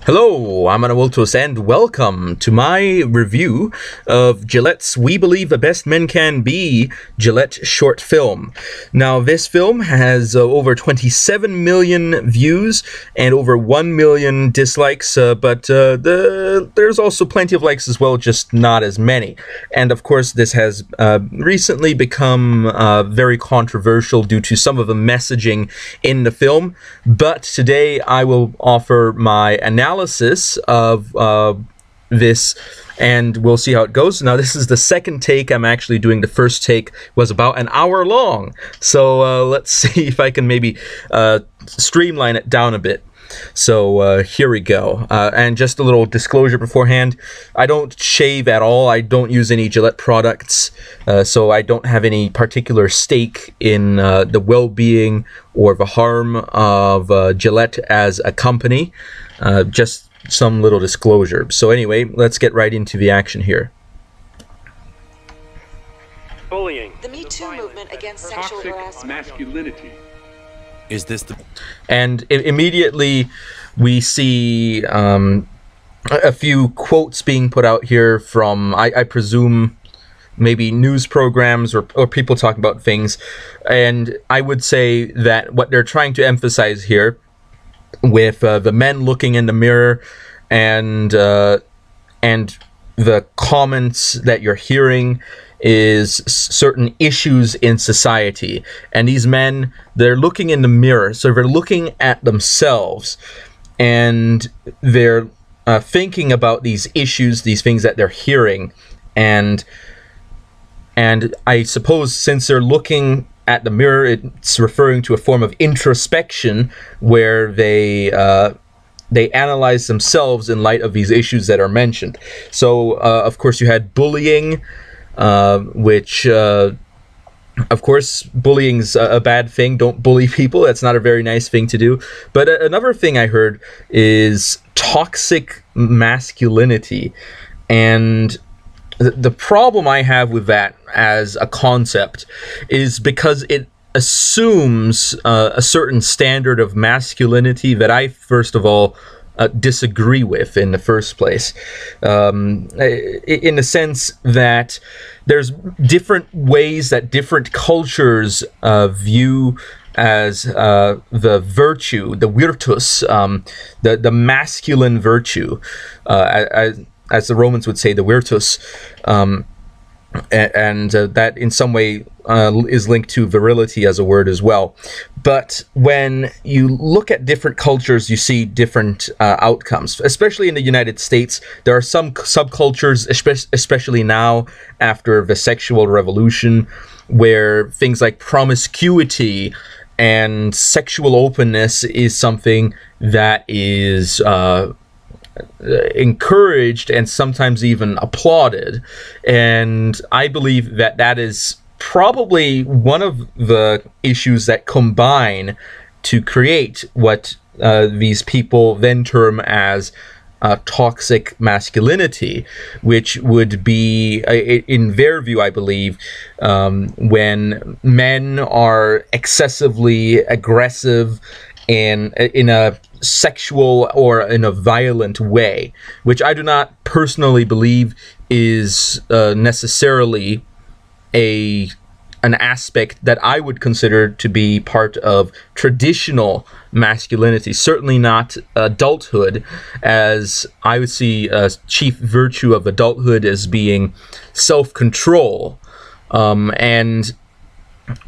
Hello, I'm Anawiltos, and welcome to my review of Gillette's We Believe the Best Men Can Be Gillette short film. Now, this film has over 27 million views and over 1 million dislikes, but there's also plenty of likes as well, just not as many. And of course, this has recently become very controversial due to some of the messaging in the film, but today I will offer my analysis of this, and we'll see how it goes. Now, this is the second take. I'm actually doing the first take was about an hour long, so let's see if I can maybe streamline it down a bit. So here we go. And just a little disclosure beforehand, I don't shave at all. I don't use any Gillette products, so I don't have any particular stake in the well-being or the harm of Gillette as a company. Just some little disclosure. So anyway, let's get right into the action here. Bullying. The Me Too movement against sexual harassment. Masculinity. Is this the... And immediately we see a few quotes being put out here from, I presume, maybe news programs or people talking about things. And I would say that what they're trying to emphasize here with the men looking in the mirror and the comments that you're hearing is certain issues in society. And these men, they're looking in the mirror, so they're looking at themselves and they're thinking about these issues, these things that they're hearing, and I suppose since they're looking at the mirror, it's referring to a form of introspection where they analyze themselves in light of these issues that are mentioned. So, of course, you had bullying, which, of course, bullying's a bad thing. Don't bully people. That's not a very nice thing to do. But another thing I heard is toxic masculinity. And the problem I have with that as a concept is because it assumes a certain standard of masculinity that I, first of all, disagree with in the first place. In the sense that there's different ways that different cultures view as the virtue, the virtus, the masculine virtue, as the Romans would say, the virtus, and that in some way is linked to virility as a word as well. But when you look at different cultures, you see different outcomes. Especially in the United States, there are some subcultures, especially now after the sexual revolution, where things like promiscuity and sexual openness is something that is encouraged and sometimes even applauded. And I believe that that is probably one of the issues that combine to create what these people then term as toxic masculinity, which would be, in their view, I believe, when men are excessively aggressive and in a sexual or in a violent way, which I do not personally believe is necessarily an aspect that I would consider to be part of traditional masculinity. Certainly not adulthood, as I would see a chief virtue of adulthood as being self-control. And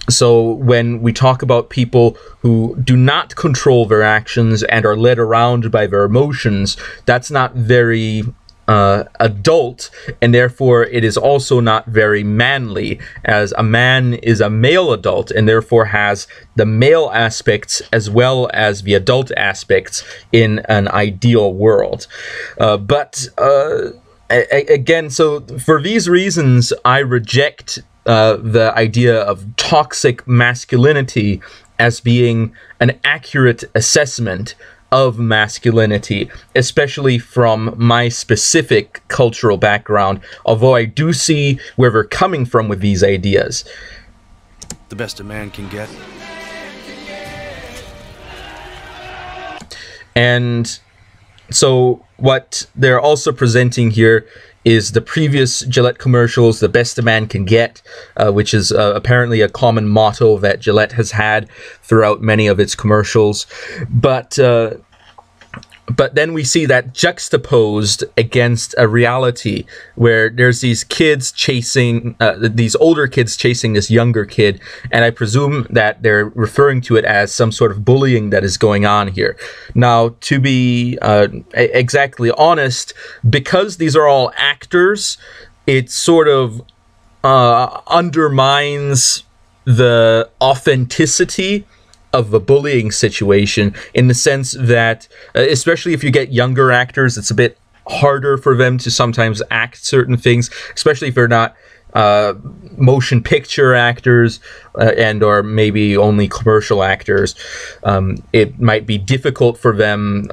so when we talk about people who do not control their actions and are led around by their emotions, that's not very adult, and therefore it is also not very manly, as a man is a male adult and therefore has the male aspects as well as the adult aspects in an ideal world. Again, so for these reasons, I reject the idea of toxic masculinity as being an accurate assessment of masculinity, especially from my specific cultural background, although I do see where they're coming from with these ideas. The best a man can get. And So what they're also presenting here is the previous Gillette commercials, the best a man can get, which is apparently a common motto that Gillette has had throughout many of its commercials. But then we see that juxtaposed against a reality where there's these kids chasing, these older kids chasing this younger kid, and I presume that they're referring to it as some sort of bullying that is going on here. Now, to be exactly honest, because these are all actors, it sort of undermines the authenticity of a bullying situation, in the sense that, especially if you get younger actors, it's a bit harder for them to sometimes act certain things, especially if they're not motion picture actors and or maybe only commercial actors. It might be difficult for them.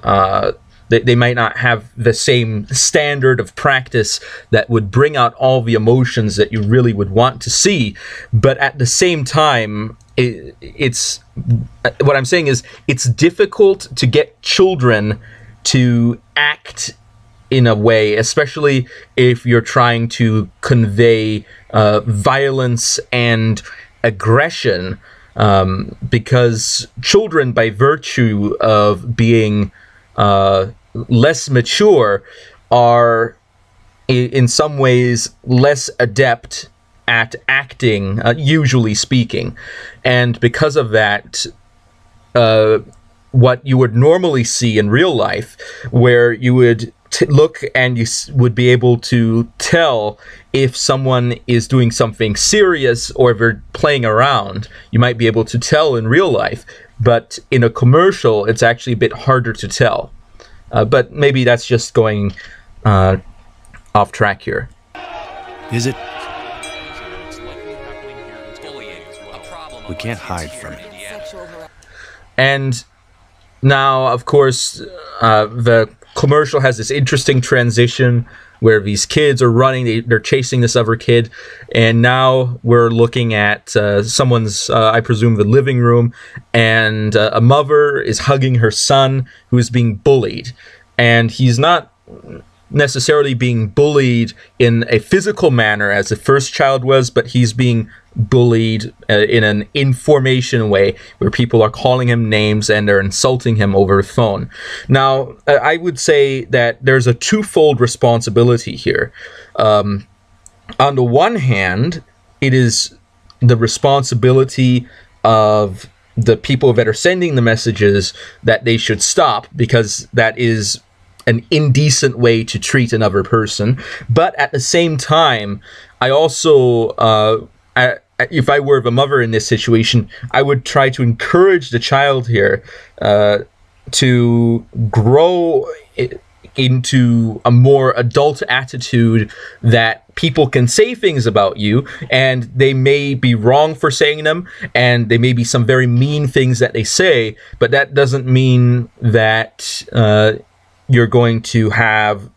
They might not have the same standard of practice that would bring out all the emotions that you really would want to see, but at the same time, it's what I'm saying is it's difficult to get children to act in a way, especially if you're trying to convey violence and aggression, because children, by virtue of being less mature, are in some ways less adept at acting, usually speaking. And because of that, what you would normally see in real life, where you would look and you would be able to tell if someone is doing something serious or if they're playing around, you might be able to tell in real life. But in a commercial, it's actually a bit harder to tell. But maybe that's just going off track here. Is it? We can't hide from it. And now, of course, the commercial has this interesting transition where these kids are running, they're chasing this other kid, and now we're looking at someone's, I presume, the living room, and a mother is hugging her son who is being bullied. And he's not necessarily being bullied in a physical manner as the first child was, but he's being bullied in an information way where people are calling him names and they're insulting him over the phone. Now, I would say that there's a twofold responsibility here. On the one hand, it is the responsibility of the people that are sending the messages that they should stop, because that is an indecent way to treat another person. But at the same time, I also, if I were the mother in this situation, I would try to encourage the child here to grow into a more adult attitude that people can say things about you, and they may be wrong for saying them, and they may be some very mean things that they say, but that doesn't mean that you're going to have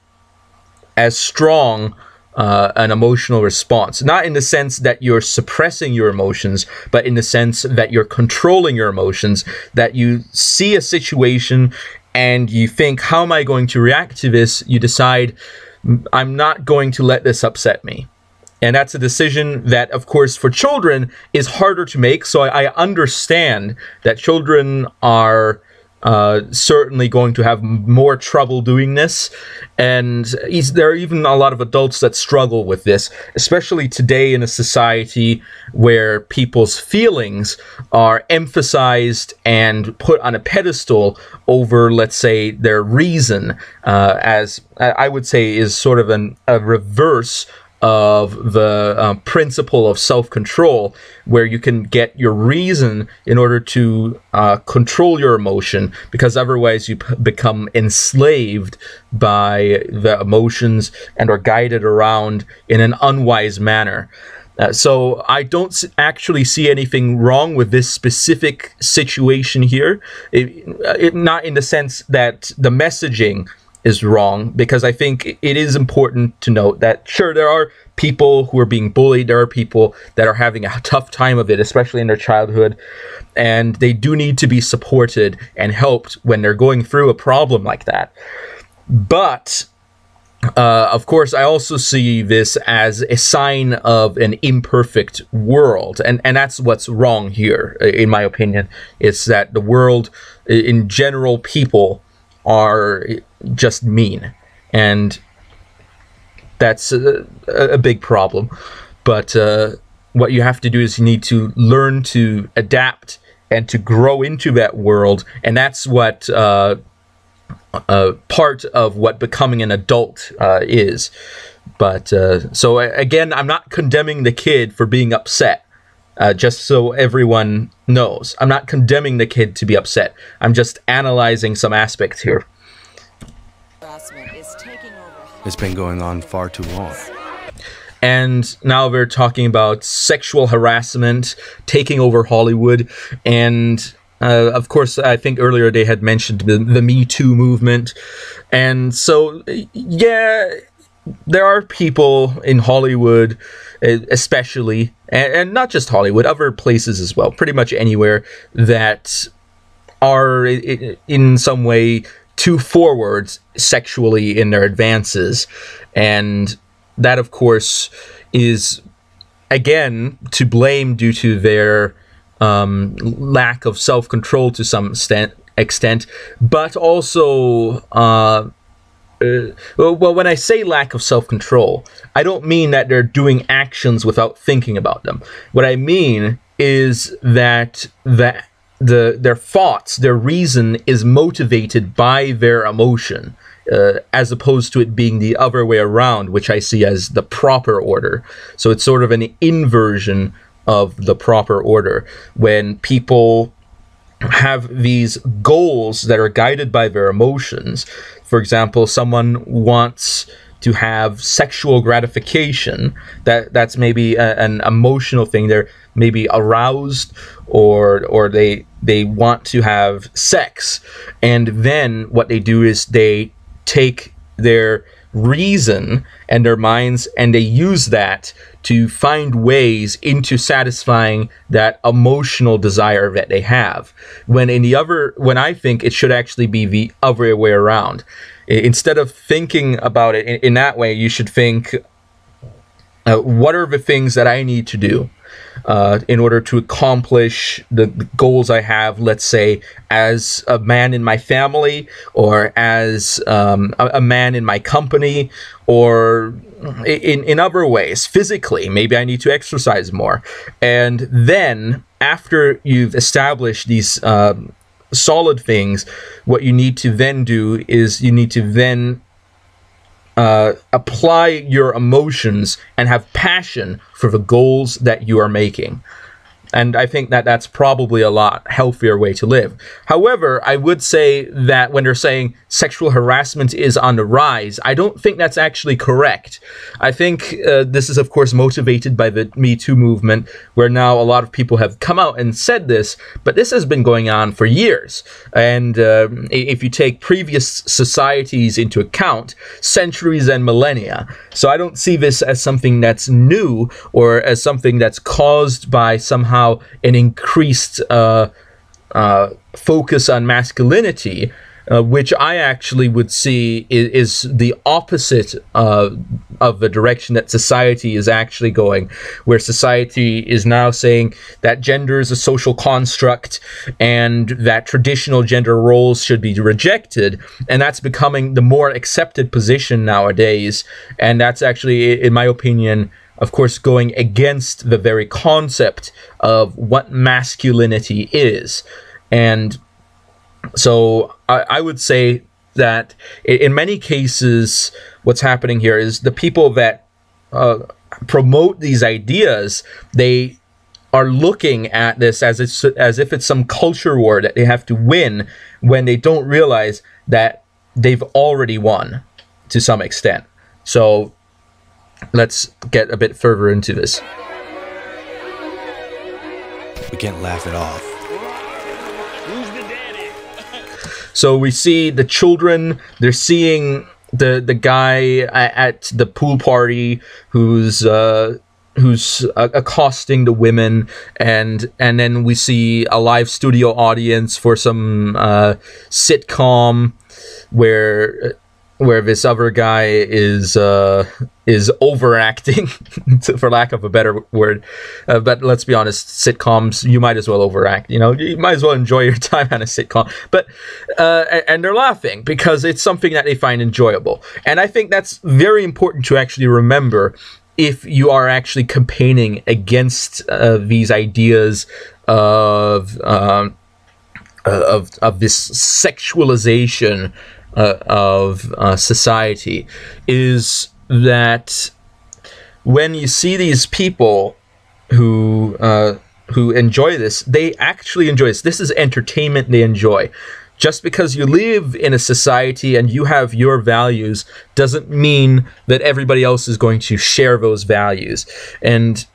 as strong an emotional response. Not in the sense that you're suppressing your emotions, but in the sense that you're controlling your emotions, that you see a situation and you think, how am I going to react to this? You decide, I'm not going to let this upset me. And that's a decision that, of course, for children is harder to make. So I understand that children are certainly going to have more trouble doing this, and there are even a lot of adults that struggle with this, especially today in a society where people's feelings are emphasized and put on a pedestal over, let's say, their reason, as I would say is sort of a reverse of the principle of self-control, where you can get your reason in order to control your emotion, because otherwise you become enslaved by the emotions and are guided around in an unwise manner. So I don't actually see anything wrong with this specific situation here, not in the sense that the messaging is wrong, because I think it is important to note that, sure, there are people who are being bullied, there are people that are having a tough time of it, especially in their childhood, and they do need to be supported and helped when they're going through a problem like that. But of course, I also see this as a sign of an imperfect world, and that's what's wrong here, in my opinion. It's that the world, in general, people are just mean, and that's a big problem. But what you have to do is you need to learn to adapt and to grow into that world, and that's what part of what becoming an adult is. But so again, I'm not condemning the kid for being upset. Just so everyone knows, I'm not condemning the kid to be upset. I'm just analyzing some aspects here. It's been going on far too long. And now we're talking about sexual harassment taking over Hollywood. And of course, I think earlier they had mentioned the Me Too movement. And so, yeah, there are people in Hollywood, especially, and not just Hollywood, other places as well, pretty much anywhere, that are in some way too forward sexually in their advances. And that, of course, is, again, to blame due to their lack of self-control to some extent, but also, well, when I say lack of self-control, I don't mean that they're doing actions without thinking about them. What I mean is that their thoughts, their reason is motivated by their emotion, as opposed to it being the other way around, which I see as the proper order. So it's sort of an inversion of the proper order, when people have these goals that are guided by their emotions. For example, someone wants to have sexual gratification. That's maybe an emotional thing. They're maybe aroused, or they want to have sex, and then what they do is they take their reason and their minds and they use that to find ways into satisfying that emotional desire that they have, when I think it should actually be the other way around. Instead of thinking about it in that way, you should think, what are the things that I need to do in order to accomplish the goals I have, let's say, as a man in my family, or as a man in my company, or in other ways, physically. Maybe I need to exercise more. And then, after you've established these solid things, what you need to then do is you need to then apply your emotions and have passion for the goals that you are making. And I think that that's probably a lot healthier way to live. However, I would say that when they're saying sexual harassment is on the rise, I don't think that's actually correct. I think this is, of course, motivated by the Me Too movement, where now a lot of people have come out and said this, but this has been going on for years. And if you take previous societies into account, centuries and millennia. So I don't see this as something that's new, or as something that's caused by somehow an increased focus on masculinity, which I actually would see is the opposite of the direction that society is actually going, where society is now saying that gender is a social construct and that traditional gender roles should be rejected, and that's becoming the more accepted position nowadays. And that's actually, in my opinion, of course, going against the very concept of what masculinity is. And so I would say that in many cases, what's happening here is the people that promote these ideas, they are looking at this as if it's some culture war that they have to win, when they don't realize that they've already won to some extent. So let's get a bit further into this. We can't laugh it off. Who's the daddy? So we see the children, they're seeing the guy at the pool party who's accosting the women, and then we see a live studio audience for some sitcom where where this other guy is overacting, for lack of a better word. But let's be honest, sitcoms, you might as well overact. You know, you might as well enjoy your time on a sitcom. But and they're laughing because it's something that they find enjoyable. And I think that's very important to actually remember if you are actually campaigning against these ideas of this sexualization of society, is that when you see these people who enjoy this, they actually enjoy this. This is entertainment they enjoy. Just because you live in a society and you have your values doesn't mean that everybody else is going to share those values. And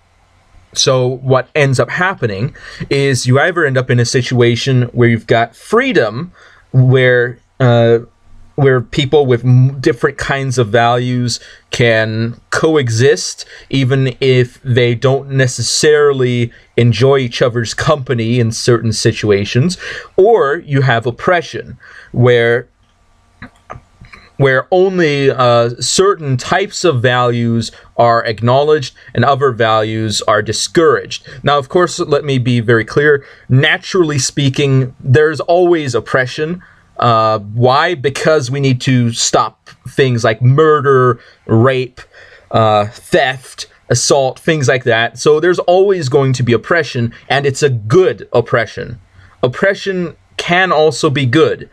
so what ends up happening is you either end up in a situation where you've got freedom, where people with different kinds of values can coexist, even if they don't necessarily enjoy each other's company in certain situations, or you have oppression, where only certain types of values are acknowledged and other values are discouraged. Now, of course, let me be very clear. Naturally speaking, there's always oppression. Why? Because we need to stop things like murder, rape, theft, assault, things like that. So there's always going to be oppression, and it's a good oppression. Oppression can also be good,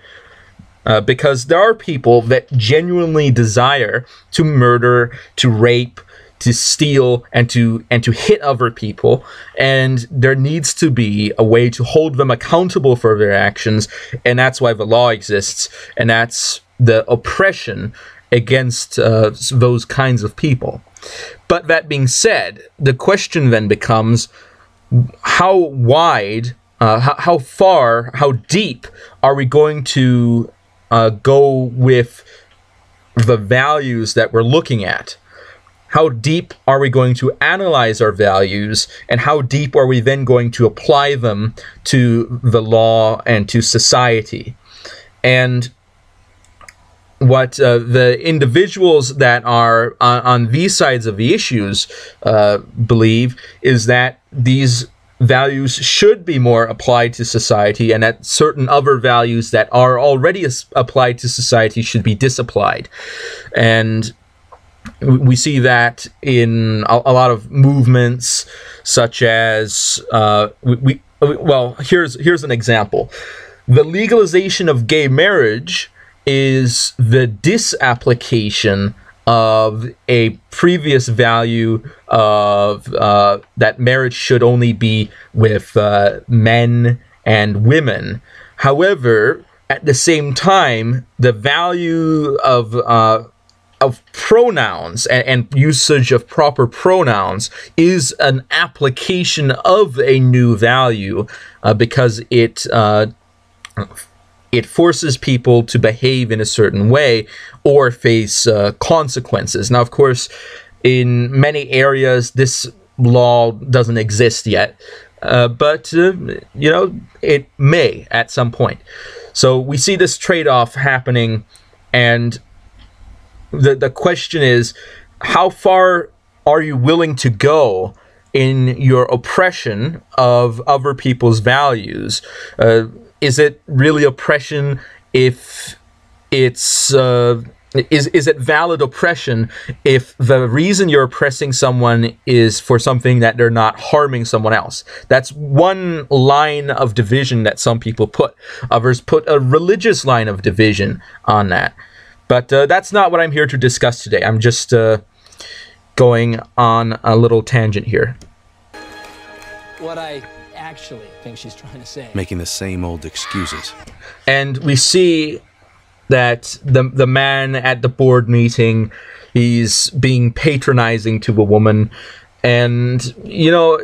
because there are people that genuinely desire to murder, to rape, to steal, and to hit other people, and there needs to be a way to hold them accountable for their actions, and that's why the law exists, and that's the oppression against those kinds of people. But that being said, the question then becomes, how wide, how far, how deep are we going to go with the values that we're looking at? How deep are we going to analyze our values, and how deep are we then going to apply them to the law and to society? And what the individuals that are on these sides of the issues believe is that these values should be more applied to society, and that certain other values that are already applied to society should be disapplied. And we see that in a lot of movements, such as well, here's an example. The legalization of gay marriage is the disapplication of a previous value of that marriage should only be with men and women. However, at the same time, the value of pronouns and usage of proper pronouns is an application of a new value, because it forces people to behave in a certain way or face consequences. Now, of course, in many areas, this law doesn't exist yet, but you know, it may at some point. So we see this trade-off happening, and the question is, how far are you willing to go in your oppression of other people's values? Is it really oppression if it's is it valid oppression if the reason you're oppressing someone is for something that they're not harming someone else? That's one line of division that some people put. Others put a religious line of division on that. But that's not what I'm here to discuss today. I'm just going on a little tangent here. What I actually think she's trying to say. Making the same old excuses. And we see that the man at the board meeting, he's being patronizing to a woman. And, you know,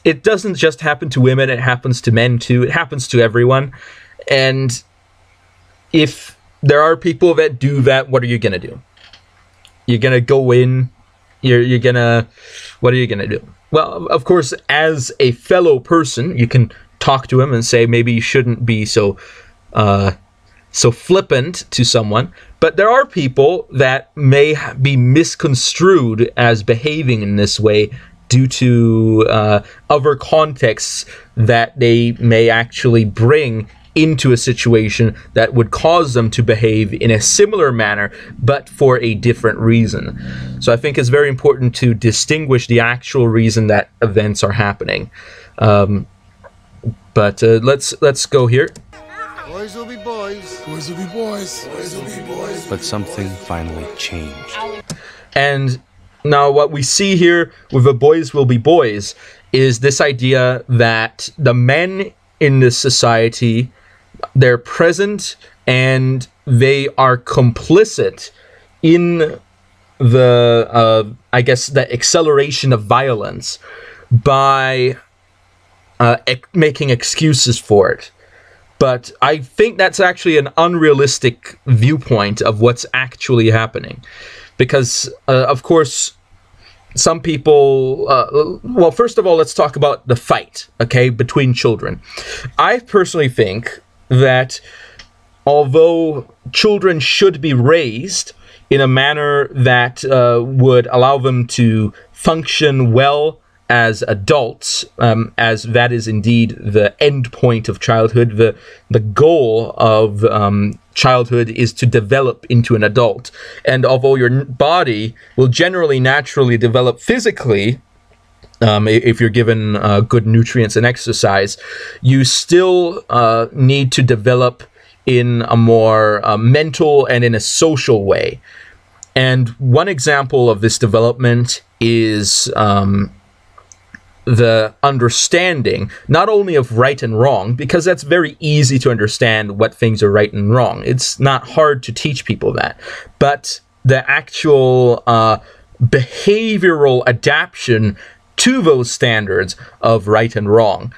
it doesn't just happen to women, it happens to men too. It happens to everyone. And if there are people that do that, what are you going to do? You're going to go in, you're going to, what are you going to do? Well, of course, as a fellow person, you can talk to him and say, maybe you shouldn't be so so flippant to someone, but there are people that may be misconstrued as behaving in this way due to other contexts that they may actually bring into a situation that would cause them to behave in a similar manner, but for a different reason. So I think it's very important to distinguish the actual reason that events are happening. But let's go here. Boys will be boys. Boys will be boys. Boys will be boys. But something finally changed. And now what we see here with the boys will be boys is this idea that the men in this society, they're present and they are complicit in the, I guess, the acceleration of violence by making excuses for it. But I think that's actually an unrealistic viewpoint of what's actually happening. Because, of course, some people... well, first of all, let's talk about the fight, okay, between children. I personally think that although children should be raised in a manner that would allow them to function well as adults, as that is indeed the end point of childhood. The goal of childhood is to develop into an adult. And although your body will generally naturally develop physically, if you're given good nutrients and exercise, you still need to develop in a more mental and in a social way. And one example of this development is the understanding, not only of right and wrong, because that's very easy to understand what things are right and wrong. It's not hard to teach people that. But the actual behavioral adaptation to those standards of right and wrong.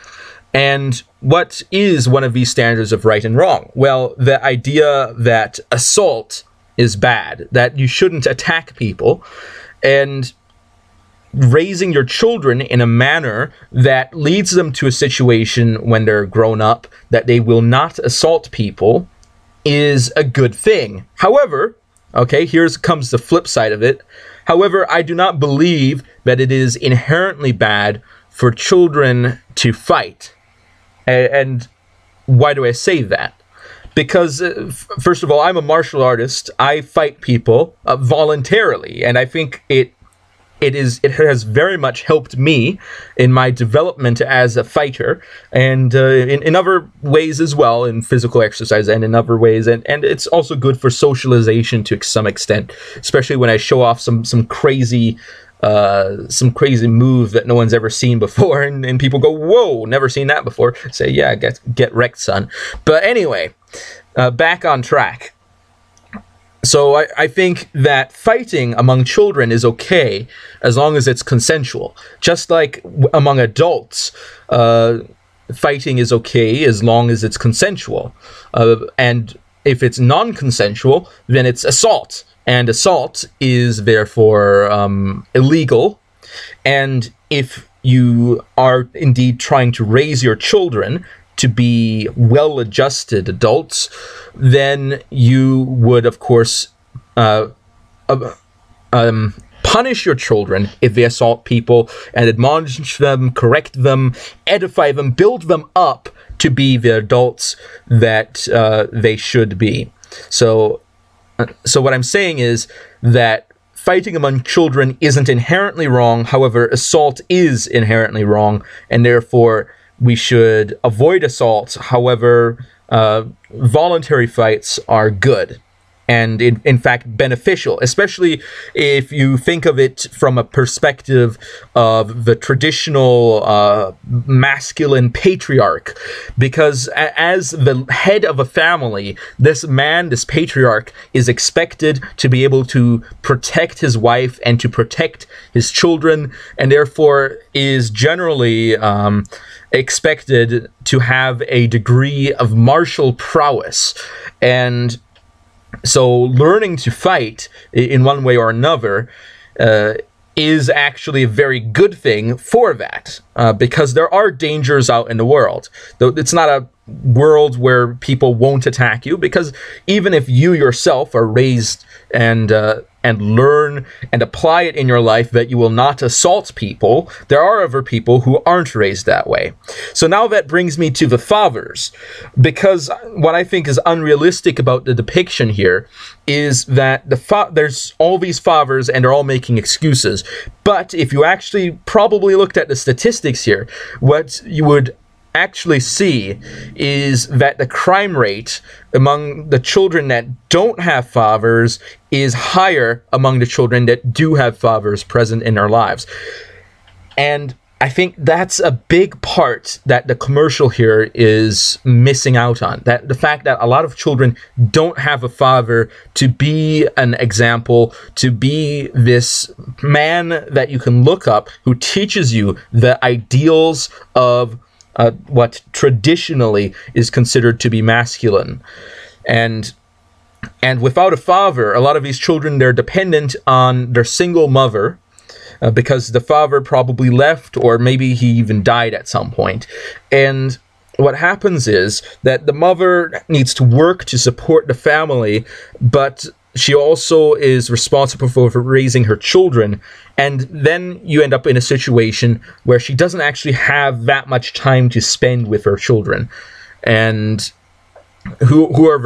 And what is one of these standards of right and wrong? Well, the idea that assault is bad, that you shouldn't attack people, and raising your children in a manner that leads them to a situation when they're grown up that they will not assault people is a good thing. However, okay, here comes the flip side of it. However, I do not believe that it is inherently bad for children to fight. And why do I say that? Because, first of all, I'm a martial artist. I fight people voluntarily, and I think it has very much helped me in my development as a fighter, and in other ways as well, in physical exercise and in other ways, and it's also good for socialization to some extent, especially when I show off some crazy move that no one's ever seen before, and people go, whoa, never seen that before. Say, yeah, get wrecked, son. But anyway, back on track. So I think that fighting among children is okay as long as it's consensual. Just like among adults, fighting is okay as long as it's consensual. And if it's non-consensual, then it's assault. And assault is therefore illegal. And if you are indeed trying to raise your children to be well-adjusted adults, then you would, of course, punish your children if they assault people and admonish them, correct them, edify them, build them up to be the adults that they should be. So what I'm saying is that fighting among children isn't inherently wrong. However, assault is inherently wrong, and therefore we should avoid assault. However, voluntary fights are good and in fact beneficial, especially if you think of it from a perspective of the traditional masculine patriarch, because as the head of a family, this patriarch is expected to be able to protect his wife and to protect his children, and therefore is generally expected to have a degree of martial prowess. And so learning to fight in one way or another is actually a very good thing for that, because there are dangers out in the world. Though it's not world where people won't attack you, because even if you yourself are raised and learn and apply it in your life that you will not assault people, there are other people who aren't raised that way. So now that brings me to the fathers, because what I think is unrealistic about the depiction here is that there's all these fathers and they're all making excuses. But if you actually probably looked at the statistics here, what you would actually see is that the crime rate among the children that don't have fathers is higher among the children that do have fathers present in their lives. And I think that's a big part that the commercial here is missing out on. That the fact that a lot of children don't have a father to be an example, to be this man that you can look up who teaches you the ideals of what traditionally is considered to be masculine. And without a father, a lot of these children, they're dependent on their single mother, because the father probably left, or maybe he even died at some point. And what happens is that the mother needs to work to support the family, but she also is responsible for raising her children. And then you end up in a situation where she doesn't actually have that much time to spend with her children. And who are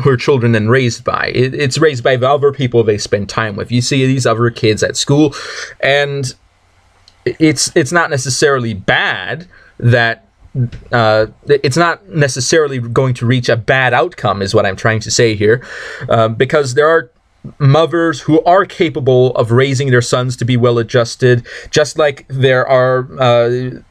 her children then raised by? It's raised by the other people they spend time with. You see these other kids at school, and it's not necessarily bad that it's not necessarily going to reach a bad outcome, is what I'm trying to say here, because there are mothers who are capable of raising their sons to be well-adjusted, just like there are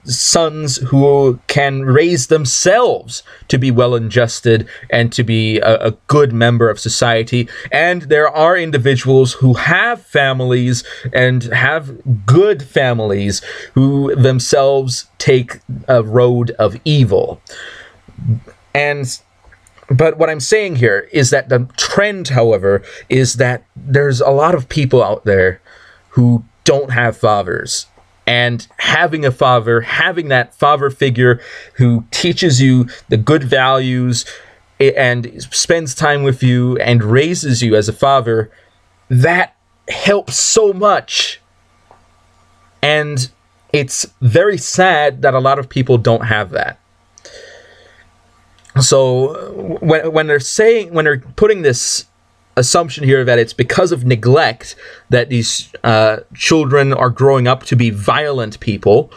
sons who can raise themselves to be well-adjusted and to be a good member of society. And there are individuals who have families and have good families who themselves take a road of evil. But what I'm saying here is that the trend, however, is that there's a lot of people out there who don't have fathers. And having a father, having that father figure who teaches you the good values and spends time with you and raises you as a father, that helps so much. And it's very sad that a lot of people don't have that. So when they're putting this assumption here that it's because of neglect that these children are growing up to be violent people,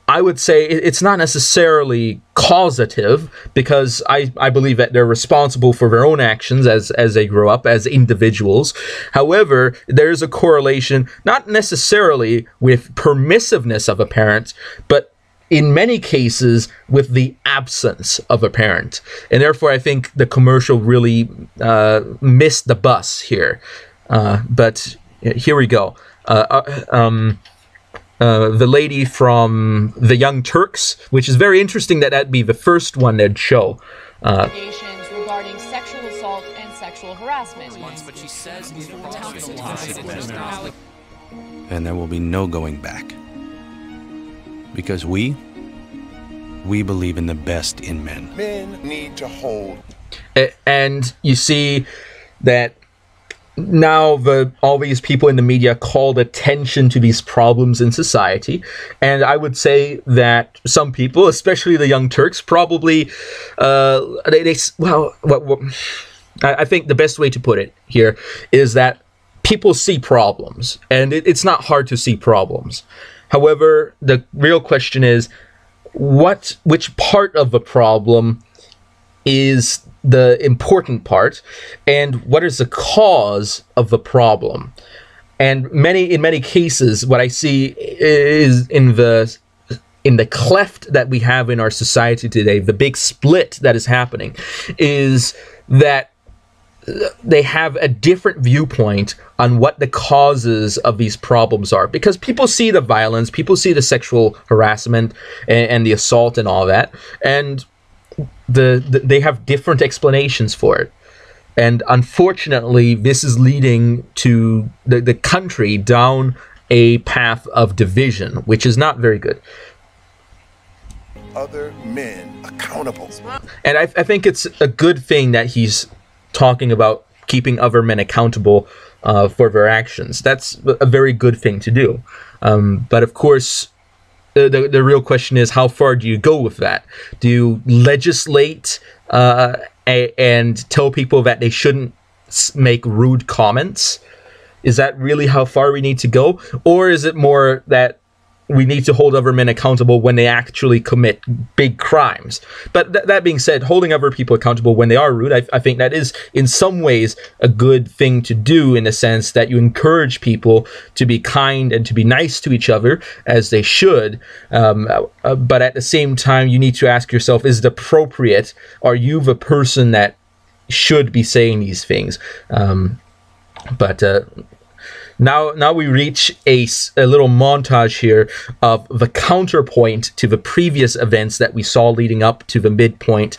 I would say it's not necessarily causative, because I believe that they're responsible for their own actions as they grow up as individuals. However, there's a correlation, not necessarily with permissiveness of a parent, but in many cases with the absence of a parent. And therefore, I think the commercial really missed the bus here. But here we go. The lady from The Young Turks, which is very interesting that that'd be the first one they'd show. Allegations regarding sexual assault and sexual harassment. And there will be no going back. Because we believe in the best in men. Men need to hold. And you see that now all these people in the media called attention to these problems in society. And I would say that some people, especially the Young Turks, probably, I think the best way to put it here is that people see problems, and it's not hard to see problems. However, the real question is, which part of the problem is the important part, and what is the cause of the problem? And in many cases, what I see is in the cleft that we have in our society today, the big split that is happening, is that they have a different viewpoint on what the causes of these problems are. Because people see the violence, people see the sexual harassment and the assault and all that, and they have different explanations for it. And unfortunately, this is leading to the country down a path of division, which is not very good. other men accountable. And I think it's a good thing that he's talking about keeping other men accountable for their actions. That's a very good thing to do. But of course, the real question is, how far do you go with that? Do you legislate and tell people that they shouldn't make rude comments? Is that really how far we need to go? Or is it more that we need to hold other men accountable when they actually commit big crimes? But that being said, holding other people accountable when they are rude, I think that is in some ways a good thing to do, in the sense that you encourage people to be kind and to be nice to each other, as they should. But at the same time, you need to ask yourself, is it appropriate? Are you the person that should be saying these things? Now we reach a little montage here of the counterpoint to the previous events that we saw leading up to the midpoint,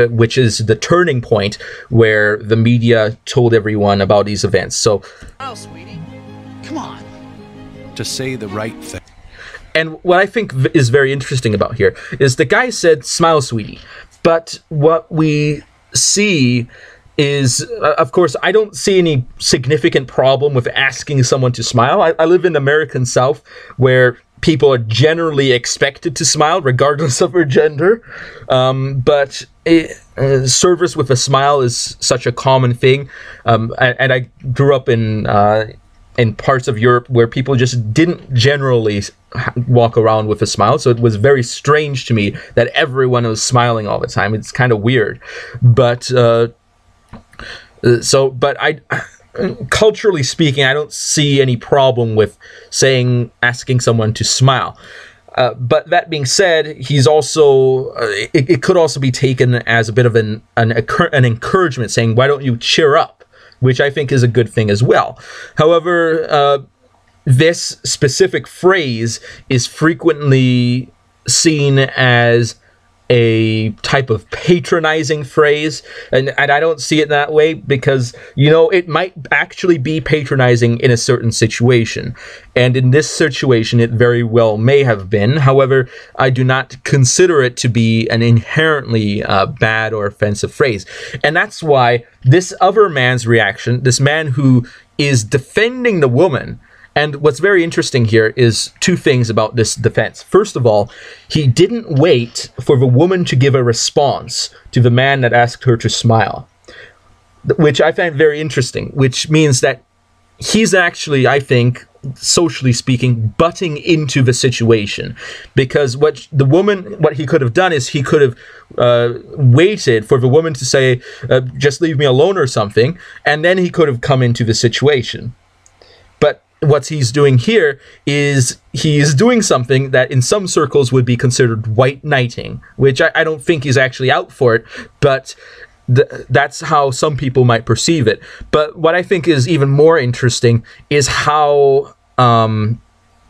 which is the turning point where the media told everyone about these events. So, Oh, sweetie. Come on. To say the right thing. and what I think is very interesting about here is the guy said, "Smile, sweetie," but what we see is, of course, I don't see any significant problem with asking someone to smile. I live in the American South, where people are generally expected to smile regardless of their gender. But service with a smile is such a common thing. And I grew up in parts of Europe where people just didn't generally walk around with a smile. So it was very strange to me that everyone was smiling all the time. It's kind of weird. But culturally speaking, I don't see any problem with asking someone to smile. But that being said, he's also, it could also be taken as a bit of an encouragement, saying, why don't you cheer up? Which I think is a good thing as well. However, this specific phrase is frequently seen as a type of patronizing phrase, and I don't see it that way, because, you know, it might actually be patronizing in a certain situation, and in this situation it very well may have been. However, I do not consider it to be an inherently bad or offensive phrase, and that's why this other man's reaction, this man who is defending the woman. And what's very interesting here is two things about this defense. First of all, he didn't wait for the woman to give a response to the man that asked her to smile, which I find very interesting, which means that he's actually, I think, socially speaking, butting into the situation. Because what he could have done is he could have waited for the woman to say, just leave me alone or something, and then he could have come into the situation. But what he's doing here is he's doing something that in some circles would be considered white knighting, which I don't think he's actually out for it, but that's how some people might perceive it. But what I think is even more interesting is how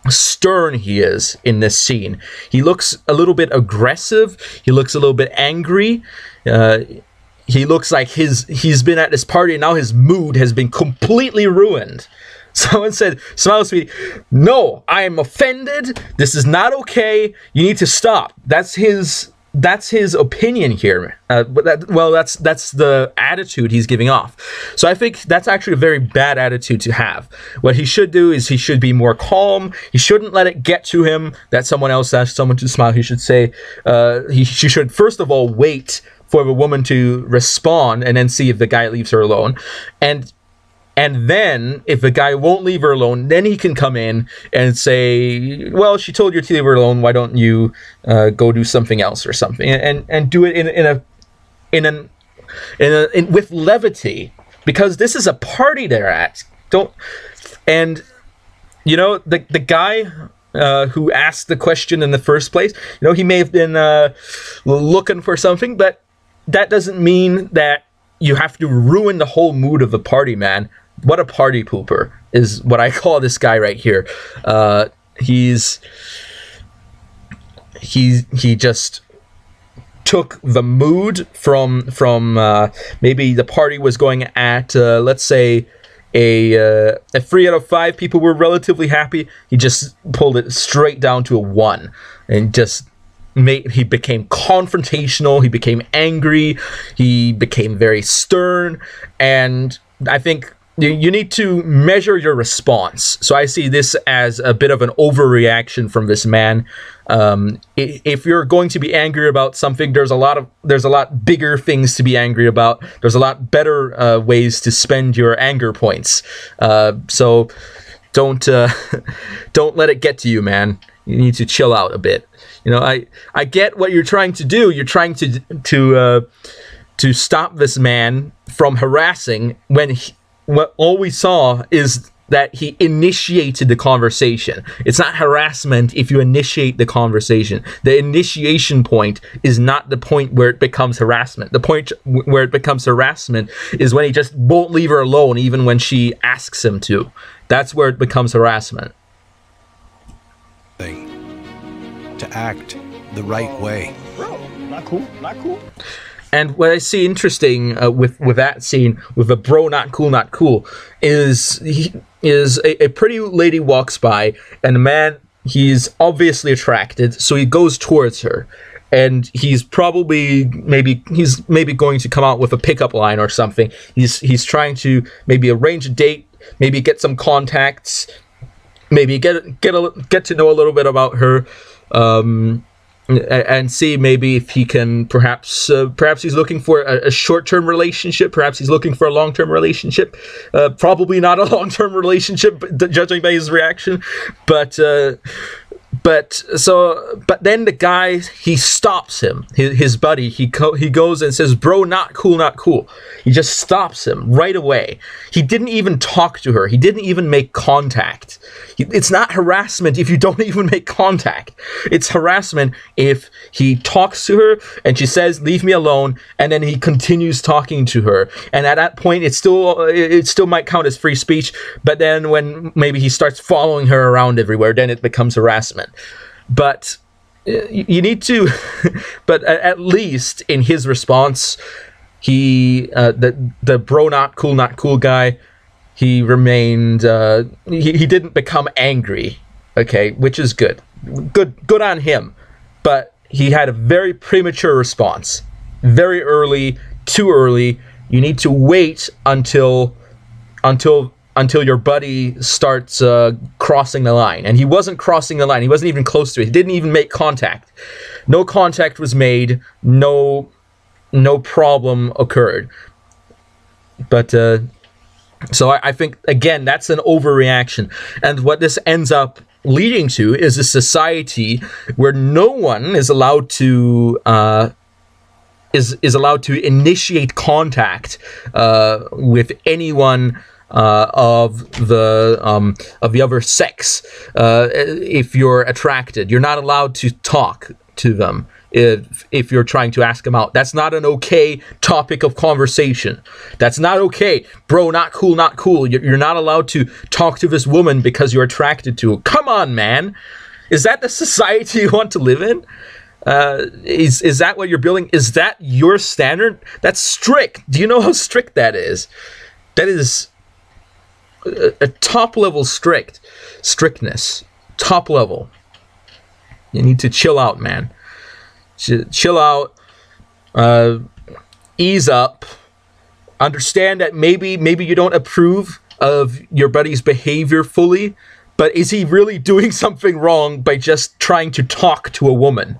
stern he is in this scene. He looks a little bit aggressive. He looks a little bit angry. He looks like he's been at this party and now his mood has been completely ruined. Someone said, "Smile, sweetie." No, I am offended. This is not okay. You need to stop. That's his opinion here. That's the attitude he's giving off. So I think that's actually a very bad attitude to have. What he should do is he should be more calm. He shouldn't let it get to him that someone else asked someone to smile. He should say, she should first of all wait for the woman to respond and then see if the guy leaves her alone. And then, if the guy won't leave her alone, then he can come in and say, well, she told you to leave her alone, why don't you go do something else or something? And do it with levity, because this is a party they're at. And, you know, the guy who asked the question in the first place, you know, he may have been looking for something, but that doesn't mean that you have to ruin the whole mood of the party, man. What a party pooper is what I call this guy right here. He just took the mood from maybe the party was going at let's say a 3 out of 5 people were relatively happy. He just pulled it straight down to a 1 and just he became confrontational, he became angry, he became very stern, and I think you need to measure your response. So I see this as a bit of an overreaction from this man. If you're going to be angry about something, there's a lot bigger things to be angry about. There's a lot better ways to spend your anger points. So don't let it get to you, man. You need to chill out a bit. You know, I get what you're trying to do. You're trying to stop this man from harassing when what all we saw is that he initiated the conversation. It's not harassment if you initiate the conversation. The initiation point is not the point where it becomes harassment. The point where it becomes harassment is when he just won't leave her alone even when she asks him to. That's where it becomes harassment. To act the right way. Bro, not cool, not cool. And what I see interesting with that scene, with a bro not cool, is a pretty lady walks by, and the man, he's obviously attracted, so he goes towards her, and he's probably maybe going to come out with a pickup line or something. He's trying to maybe arrange a date, maybe get some contacts, maybe get to know a little bit about her. And see maybe if he can perhaps he's looking for a short-term relationship, perhaps he's looking for a long-term relationship, probably not a long-term relationship judging by his reaction, but then the guy, he stops him, his buddy, he goes and says, bro, not cool. He just stops him right away. He didn't even talk to her. He didn't even make contact. It's not harassment if you don't even make contact. It's harassment if he talks to her and she says, leave me alone, and then he continues talking to her. And at that point, it still might count as free speech, but then when maybe he starts following her around everywhere, then it becomes harassment. But you need to, but at least in his response, the bro not cool guy, he remained, he didn't become angry, okay, which is good on him, but he had a very premature response, very early, too early. You need to wait until your buddy starts crossing the line, and he wasn't crossing the line. He wasn't even close to it. He didn't even make contact. No contact was made. No problem occurred. But so I think again that's an overreaction, and what this ends up leading to is a society where no one is allowed to is allowed to initiate contact with anyone of the other sex. If you're attracted, you're not allowed to talk to them if you're trying to ask them out. That's not an okay topic of conversation. That's not okay. Bro, not cool. You're not allowed to talk to this woman because you're attracted to her. Come on, man. Is that the society you want to live in? Is that what you're building? Is that your standard? That's strict. Do you know how strict that is? That is a top level strictness. Top level. You need to chill out, man. Chill out. Ease up. Understand that maybe you don't approve of your buddy's behavior fully, but is he really doing something wrong by just trying to talk to a woman?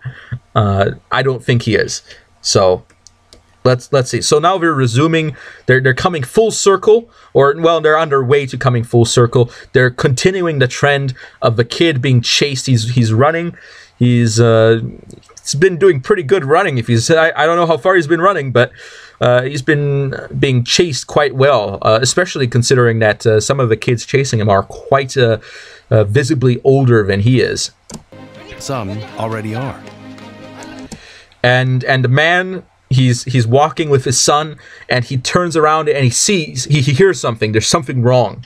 I don't think he is. So let's see. So now we're resuming. They're coming full circle, or well, they're on their way to coming full circle. They're continuing the trend of the kid being chased. He's running. He's been doing pretty good running. If he's, I don't know how far he's been running, but he's been being chased quite well, especially considering that some of the kids chasing him are quite visibly older than he is. Some already are. And the man, he's walking with his son, and he turns around and he hears something. There's something wrong.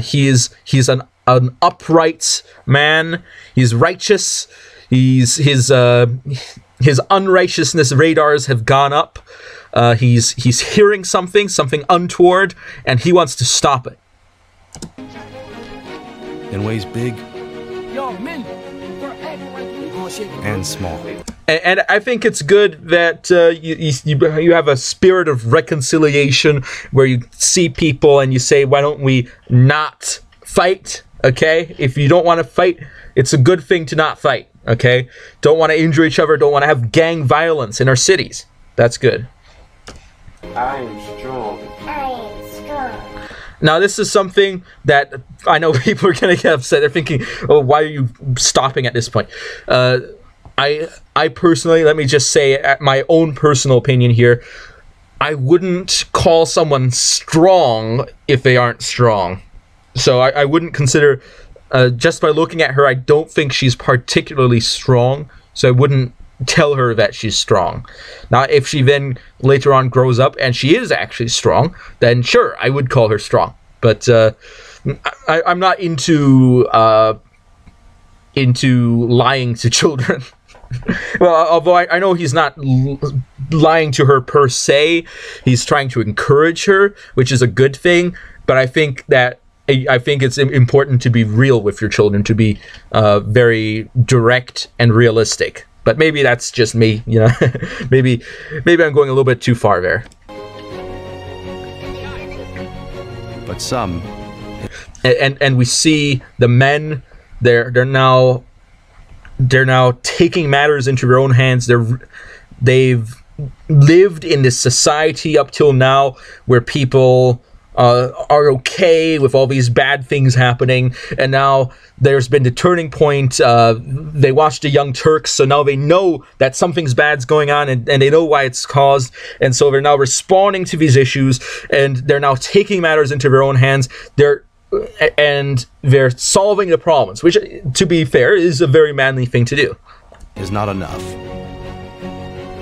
He's an upright man. He's righteous. His unrighteousness radars have gone up. He's hearing something untoward, and he wants to stop it. In ways big Yo, men, start acting like we and small. And I think it's good that you have a spirit of reconciliation where you see people and you say, why don't we not fight? Okay, if you don't want to fight, it's a good thing to not fight. Okay, don't want to injure each other, don't want to have gang violence in our cities. That's good. I am strong. Now, this is something that I know people are going to get upset. They're thinking, oh, why are you stopping at this point? I personally, let me just say, at my own personal opinion here, I wouldn't call someone strong if they aren't strong. So I wouldn't consider, just by looking at her, I don't think she's particularly strong. So I wouldn't tell her that she's strong. Now, if she then later on grows up and she is actually strong, then sure, I would call her strong. But I'm not into lying to children. Well, although I know he's not lying to her per se, he's trying to encourage her, which is a good thing. But I think it's important to be real with your children, to be very direct and realistic. But maybe that's just me, you know. maybe I'm going a little bit too far there. But some, and we see the men. They're now taking matters into their own hands. They've lived in this society up till now where people are okay with all these bad things happening, and now there's been the turning point. They watched the Young Turks, so now they know that something's bad's going on, and they know why it's caused, and so they're now responding to these issues, and they're now taking matters into their own hands. They're solving the problems, which, to be fair, is a very manly thing to do. is not enough.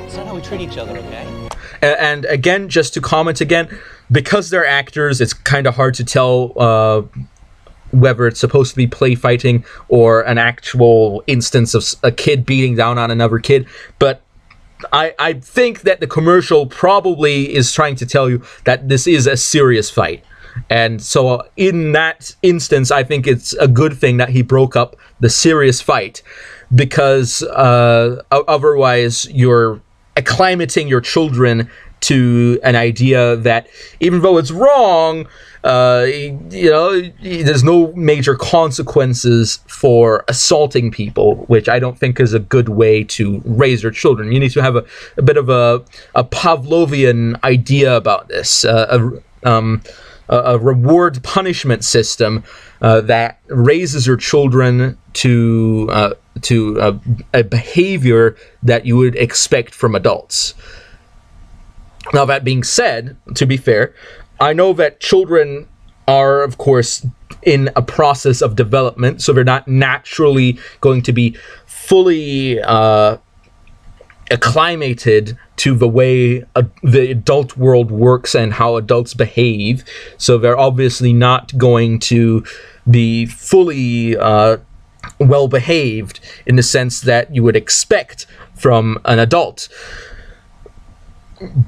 It's not how we treat each other, okay? And again, just to comment again, because they're actors, it's kind of hard to tell whether it's supposed to be play fighting or an actual instance of a kid beating down on another kid. But I think that the commercial probably is trying to tell you that this is a serious fight. And so in that instance, I think it's a good thing that he broke up the serious fight, because otherwise you're acclimating your children to an idea that even though it's wrong, there's no major consequences for assaulting people, which I don't think is a good way to raise your children. You need to have a bit of a Pavlovian idea about this, a reward punishment system that raises your children to a behavior that you would expect from adults. Now, that being said, to be fair, I know that children are, of course, in a process of development, so they're not naturally going to be fully acclimated to the way the adult world works and how adults behave. So they're obviously not going to be fully well behaved in the sense that you would expect from an adult.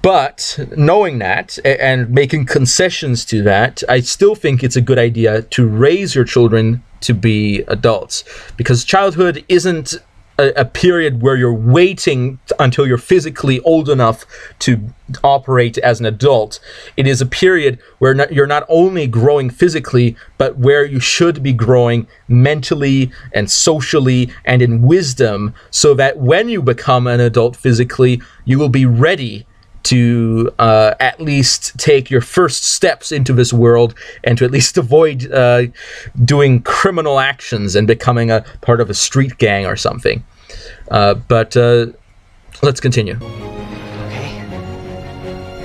But knowing that and making concessions to that, I still think it's a good idea to raise your children to be adults, because childhood isn't a period where you're waiting until you're physically old enough to operate as an adult. It is a period where you're not only growing physically, but where you should be growing mentally and socially and in wisdom, so that when you become an adult physically, you will be ready to at least take your first steps into this world and to at least avoid doing criminal actions and becoming a part of a street gang or something. But let's continue. Okay.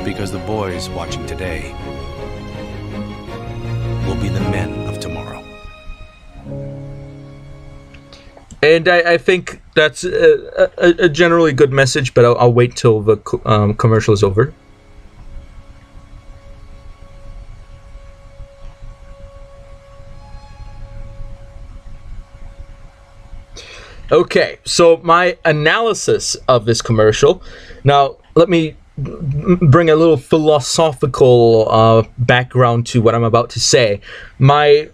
Because the boys watching today will be the men of tomorrow. And I think that's a generally good message, but I'll wait till the commercial is over. Okay, so my analysis of this commercial. Now, let me bring a little philosophical background to what I'm about to say. I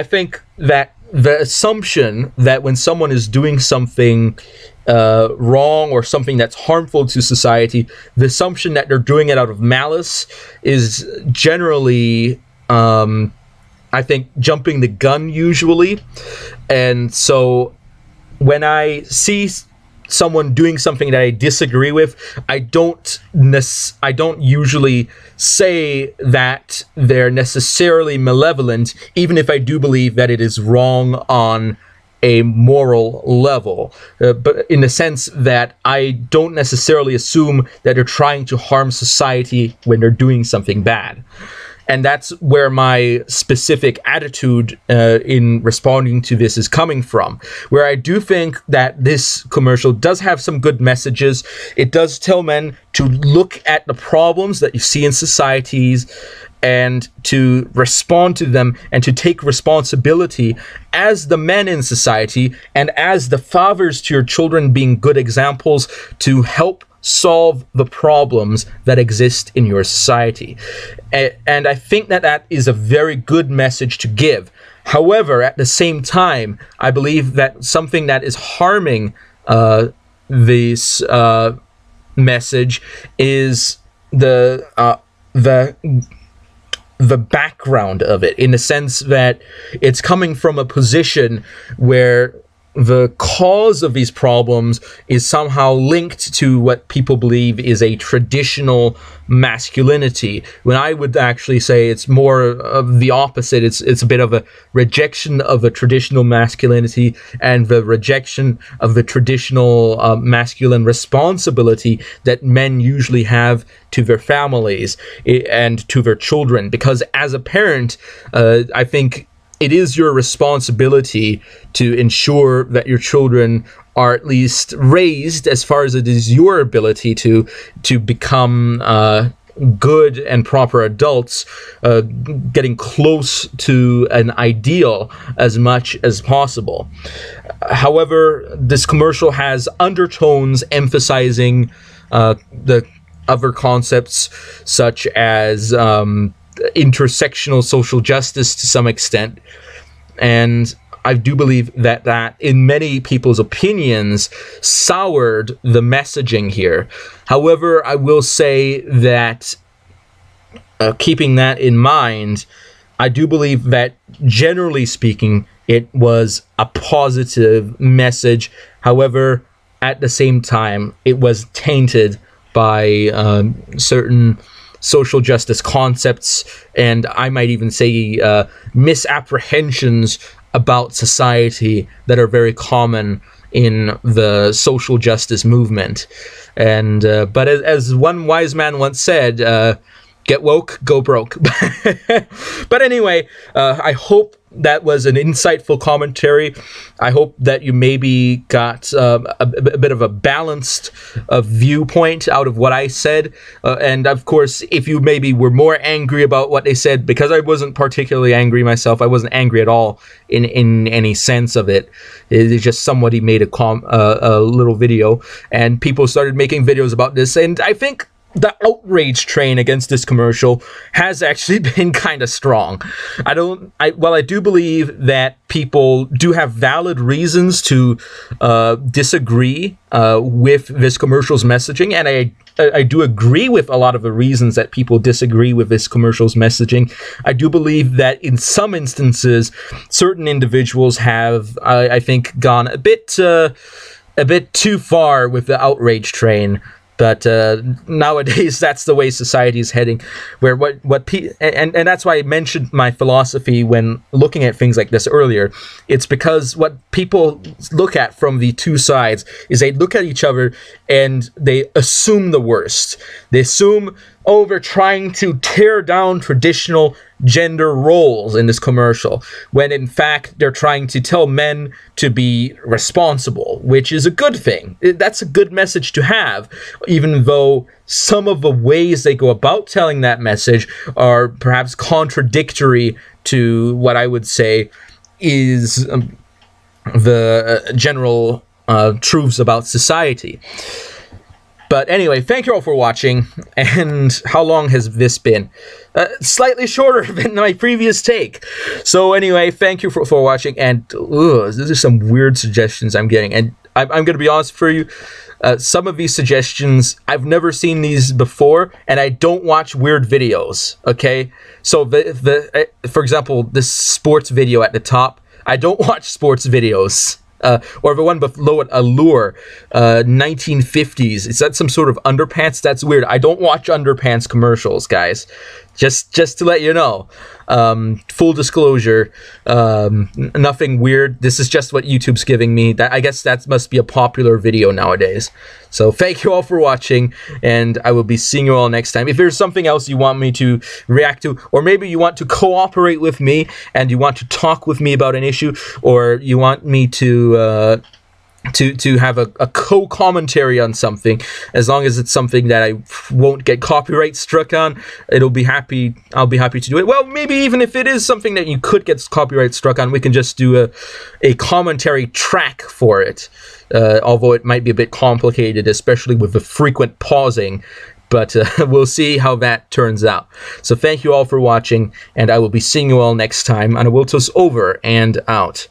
think that the assumption that when someone is doing something wrong or something that's harmful to society, the assumption that they're doing it out of malice is generally, I think, jumping the gun usually. And so when I see someone doing something that I disagree with, I don't usually say that they're necessarily malevolent, even if I do believe that it is wrong on a moral level, but in the sense that I don't necessarily assume that they're trying to harm society when they're doing something bad. And that's where my specific attitude in responding to this is coming from, where I do think that this commercial does have some good messages. It does tell men to look at the problems that you see in societies and to respond to them and to take responsibility as the men in society and as the fathers to your children, being good examples to help solve the problems that exist in your society. And I think that that is a very good message to give. However, at the same time, I believe that something that is harming this message is the background of it, in the sense that it's coming from a position where the cause of these problems is somehow linked to what people believe is a traditional masculinity, when I would actually say it's more of the opposite. It's a bit of a rejection of a traditional masculinity and the rejection of the traditional masculine responsibility that men usually have to their families and to their children. Because as a parent, I think it is your responsibility to ensure that your children are at least raised, as far as it is your ability, to become good and proper adults, getting close to an ideal as much as possible. However, this commercial has undertones emphasizing the other concepts, such as intersectional social justice to some extent, and I do believe that that in many people's opinions soured the messaging here. However, I will say that keeping that in mind, I do believe that generally speaking it was a positive message. However, at the same time it was tainted by certain social justice concepts, and I might even say misapprehensions about society that are very common in the social justice movement. And but as one wise man once said, get woke, go broke. But anyway, I hope that was an insightful commentary. I hope that you maybe got a bit of a balanced viewpoint out of what I said. And of course, if you maybe were more angry about what they said, because I wasn't particularly angry myself, I wasn't angry at all in any sense of it. It's just somebody made a little video, and people started making videos about this, and I think the outrage train against this commercial has actually been kind of strong. While I do believe that people do have valid reasons to disagree with this commercial's messaging, and I do agree with a lot of the reasons that people disagree with this commercial's messaging, I do believe that in some instances, certain individuals have, I think, gone a bit too far with the outrage train. But nowadays, that's the way society is heading. Where and that's why I mentioned my philosophy when looking at things like this earlier. It's because what people look at from the two sides is they look at each other and they assume the worst. They assume, oh, they're trying to tear down traditional gender roles in this commercial, when in fact they're trying to tell men to be responsible, which is a good thing. That's a good message to have, even though some of the ways they go about telling that message are perhaps contradictory to what I would say is the general truths about society. But anyway, thank you all for watching. And how long has this been? Slightly shorter than my previous take. So anyway, thank you for watching. And these are some weird suggestions I'm getting. And I'm going to be honest for you. Some of these suggestions, I've never seen these before, and I don't watch weird videos, okay? So, for example, this sports video at the top, I don't watch sports videos. Or the one below it, Allure, 1950s. Is that some sort of underpants? That's weird. I don't watch underpants commercials, guys. Just to let you know. Full disclosure, nothing weird. This is just what YouTube's giving me. I guess that must be a popular video nowadays. So thank you all for watching, and I will be seeing you all next time. If there's something else you want me to react to, or maybe you want to cooperate with me and you want to talk with me about an issue, or you want me to have a co-commentary on something, as long as it's something that I won't get copyright struck on, I'll be happy to do it. Well, maybe even if it is something that you could get copyright struck on, we can just do a commentary track for it. Although it might be a bit complicated, especially with the frequent pausing. But we'll see how that turns out. So thank you all for watching, and I will be seeing you all next time on A Wiltos Over and Out.